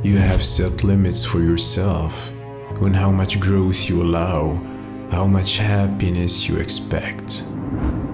You have set limits for yourself on how much growth you allow, how much happiness you expect,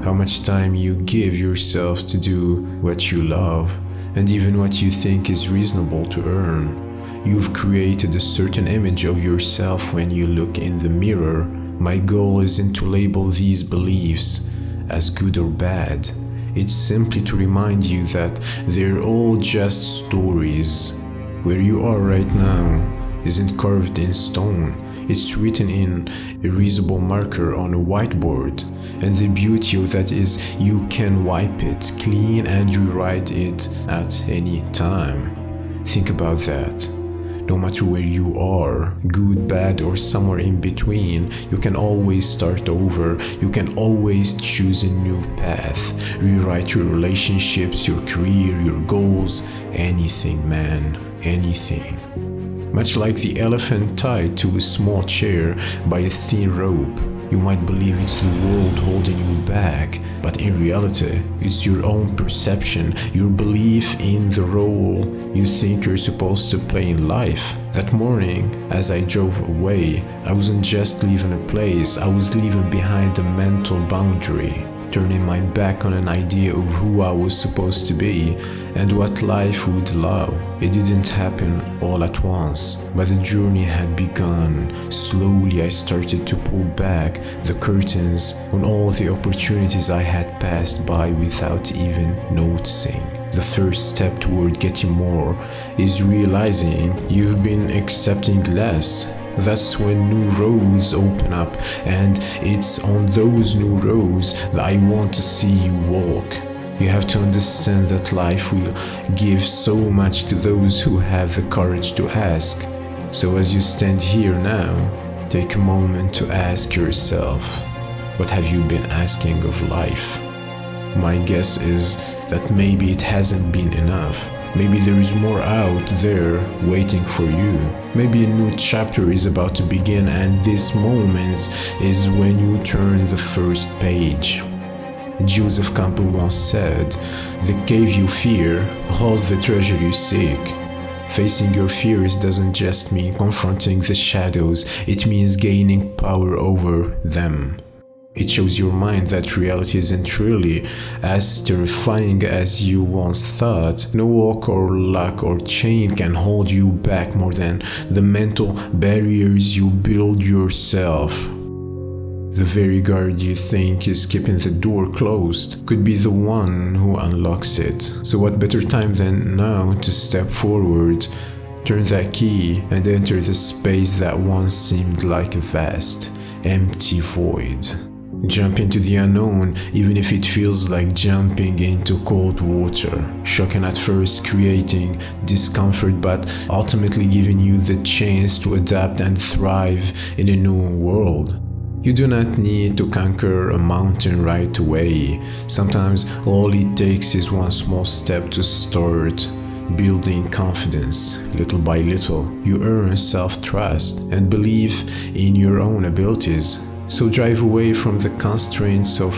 how much time you give yourself to do what you love, and even what you think is reasonable to earn. You've created a certain image of yourself when you look in the mirror. My goal isn't to label these beliefs as good or bad. It's simply to remind you that they're all just stories. Where you are right now isn't carved in stone. It's written in a erasable marker on a whiteboard. And the beauty of that is you can wipe it clean and rewrite it at any time. Think about that. No matter where you are, good, bad, or somewhere in between, you can always start over. You can always choose a new path. Rewrite your relationships, your career, your goals, anything, man, anything. Much like the elephant tied to a small chair by a thin rope, you might believe it's the world holding you back, but in reality, it's your own perception, your belief in the role you think you're supposed to play in life. That morning, as I drove away, I wasn't just leaving a place, I was leaving behind a mental boundary, turning my back on an idea of who I was supposed to be and what life would allow. It didn't happen all at once, but the journey had begun. Slowly I started to pull back the curtains on all the opportunities I had passed by without even noticing. The first step toward getting more is realizing you've been accepting less. That's when new roads open up, and it's on those new roads that I want to see you walk. You have to understand that life will give so much to those who have the courage to ask. So as you stand here now, take a moment to ask yourself, what have you been asking of life? My guess is that maybe it hasn't been enough. Maybe there is more out there waiting for you. Maybe a new chapter is about to begin, and this moment is when you turn the first page. Joseph Campbell once said, "The cave you fear holds the treasure you seek." Facing your fears doesn't just mean confronting the shadows, it means gaining power over them. It shows your mind that reality isn't really as terrifying as you once thought. No walk or luck or chain can hold you back more than the mental barriers you build yourself. The very guard you think is keeping the door closed could be the one who unlocks it. So what better time than now to step forward, turn that key, and enter the space that once seemed like a vast, empty void. Jump into the unknown, even if it feels like jumping into cold water. Shocking at first, creating discomfort, but ultimately giving you the chance to adapt and thrive in a new world. You do not need to conquer a mountain right away. Sometimes all it takes is one small step to start building confidence. Little by little, you earn self-trust and believe in your own abilities. So drive away from the constraints of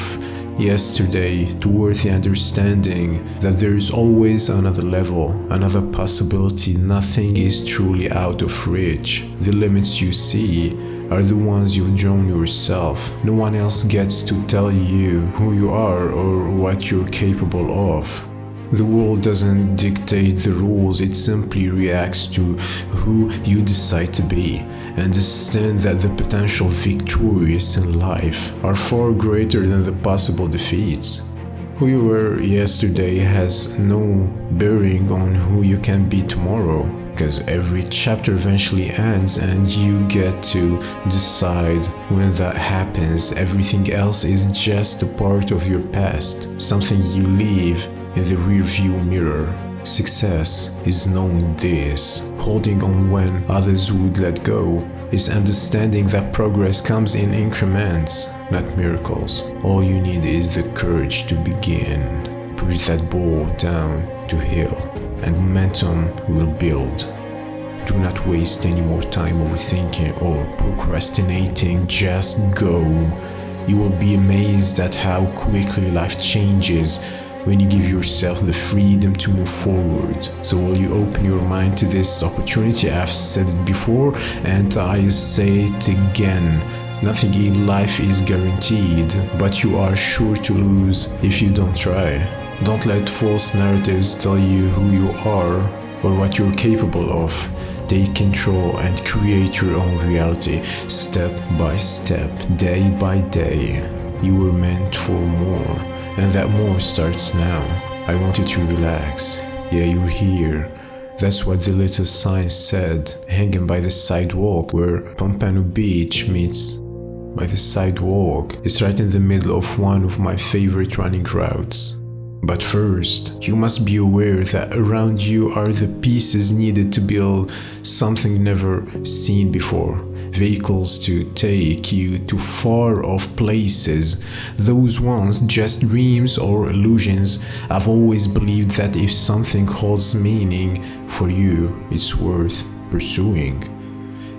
yesterday toward the understanding that there is always another level, another possibility. Nothing is truly out of reach. The limits you see are the ones you've drawn yourself. No one else gets to tell you who you are or what you're capable of. The world doesn't dictate the rules, it simply reacts to who you decide to be. Understand that the potential victories in life are far greater than the possible defeats. Who you were yesterday has no bearing on who you can be tomorrow, because every chapter eventually ends and you get to decide when that happens. Everything else is just a part of your past, something you leave in the rearview mirror. Success is knowing this. Holding on when others would let go is understanding that progress comes in increments, not miracles. All you need is the courage to begin. Push that ball down to hill, and momentum will build. Do not waste any more time overthinking or procrastinating. Just go. You will be amazed at how quickly life changes when you give yourself the freedom to move forward. So will you open your mind to this opportunity? I've said it before and I say it again. Nothing in life is guaranteed, but you are sure to lose if you don't try. Don't let false narratives tell you who you are or what you're capable of. Take control and create your own reality, step by step, day by day. You were meant for more, and that more starts now. I want you to relax. Yeah, you're here. That's what the little sign said, hanging by the sidewalk where Pompano Beach meets. By the sidewalk, it's right in the middle of one of my favorite running routes. But first, you must be aware that around you are the pieces needed to build something never seen before. Vehicles to take you to far-off places. Those once just dreams or illusions. I've always believed that if something holds meaning for you, it's worth pursuing.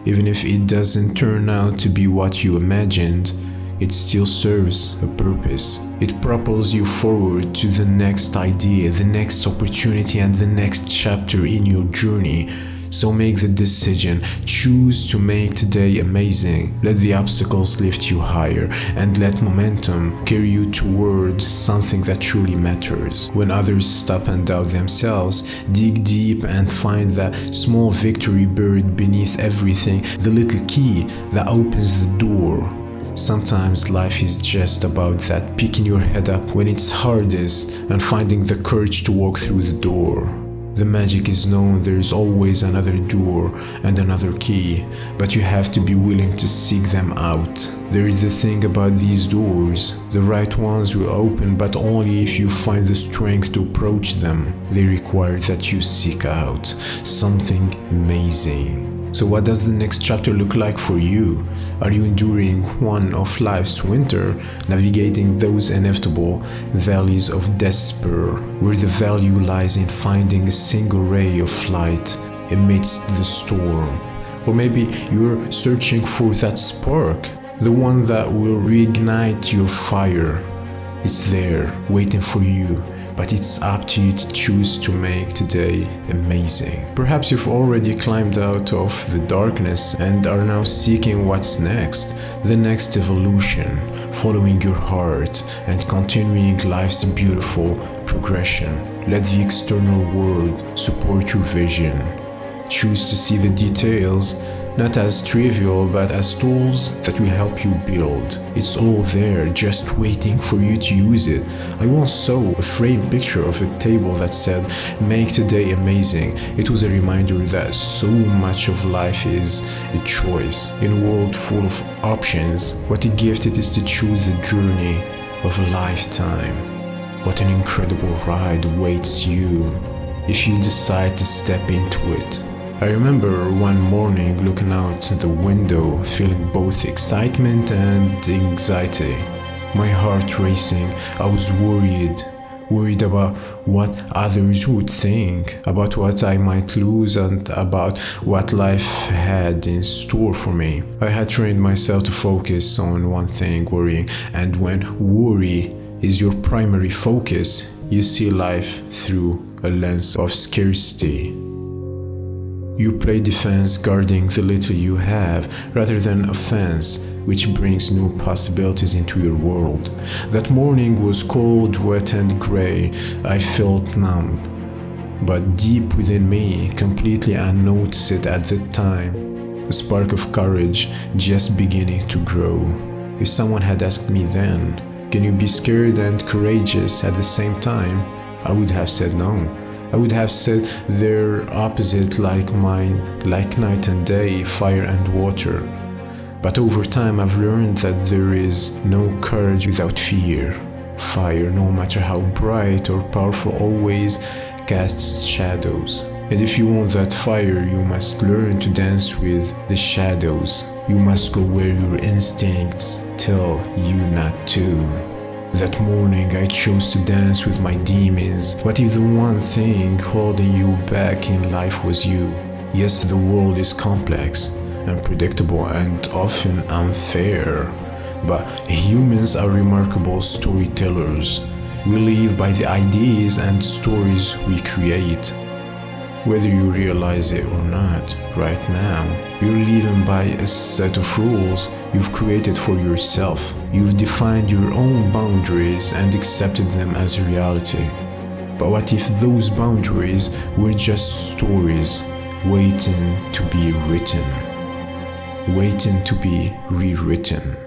Even if it doesn't turn out to be what you imagined, it still serves a purpose. It propels you forward to the next idea, the next opportunity, and the next chapter in your journey. So make the decision. Choose to make today amazing. Let the obstacles lift you higher, and let momentum carry you toward something that truly matters. When others stop and doubt themselves, dig deep and find that small victory buried beneath everything, the little key that opens the door. Sometimes life is just about that, picking your head up when it's hardest and finding the courage to walk through the door. The magic is known, there is always another door and another key, but you have to be willing to seek them out. There is the thing about these doors, the right ones will open, but only if you find the strength to approach them. They require that you seek out something amazing. So what does the next chapter look like for you? Are you enduring one of life's winter, navigating those inevitable valleys of despair, where the value lies in finding a single ray of light amidst the storm? Or maybe you're searching for that spark, the one that will reignite your fire. It's there, waiting for you. But it's up to you to choose to make today amazing. Perhaps you've already climbed out of the darkness and are now seeking what's next, the next evolution, following your heart and continuing life's beautiful progression. Let the external world support your vision. Choose to see the details not as trivial but as tools that will help you build. It's all there, just waiting for you to use it. I once saw a framed picture of a table that said, "Make today amazing." It was a reminder that so much of life is a choice. In a world full of options, what a gift it is to choose the journey of a lifetime. What an incredible ride awaits you if you decide to step into it. I remember one morning looking out the window, feeling both excitement and anxiety. My heart racing, I was worried about what others would think, about what I might lose, and about what life had in store for me. I had trained myself to focus on one thing, worrying, and when worry is your primary focus, you see life through a lens of scarcity. You play defense, guarding the little you have, rather than offense, which brings new possibilities into your world. That morning was cold, wet and grey. I felt numb, but deep within me, completely unnoticed at the time, a spark of courage just beginning to grow. If someone had asked me then, "Can you be scared and courageous at the same time?" I would have said no. I would have said they're opposite, like mine, like night and day, fire and water. But over time I've learned that there is no courage without fear. Fire, no matter how bright or powerful, always casts shadows. And if you want that fire, you must learn to dance with the shadows. You must go where your instincts tell you not to. That morning I chose to dance with my demons. What if the one thing holding you back in life was you? Yes, the world is complex, unpredictable, and often unfair. But humans are remarkable storytellers. We live by the ideas and stories we create. Whether you realize it or not, right now, you're living by a set of rules you've created for yourself. You've defined your own boundaries and accepted them as reality. But what if those boundaries were just stories waiting to be written, waiting to be rewritten?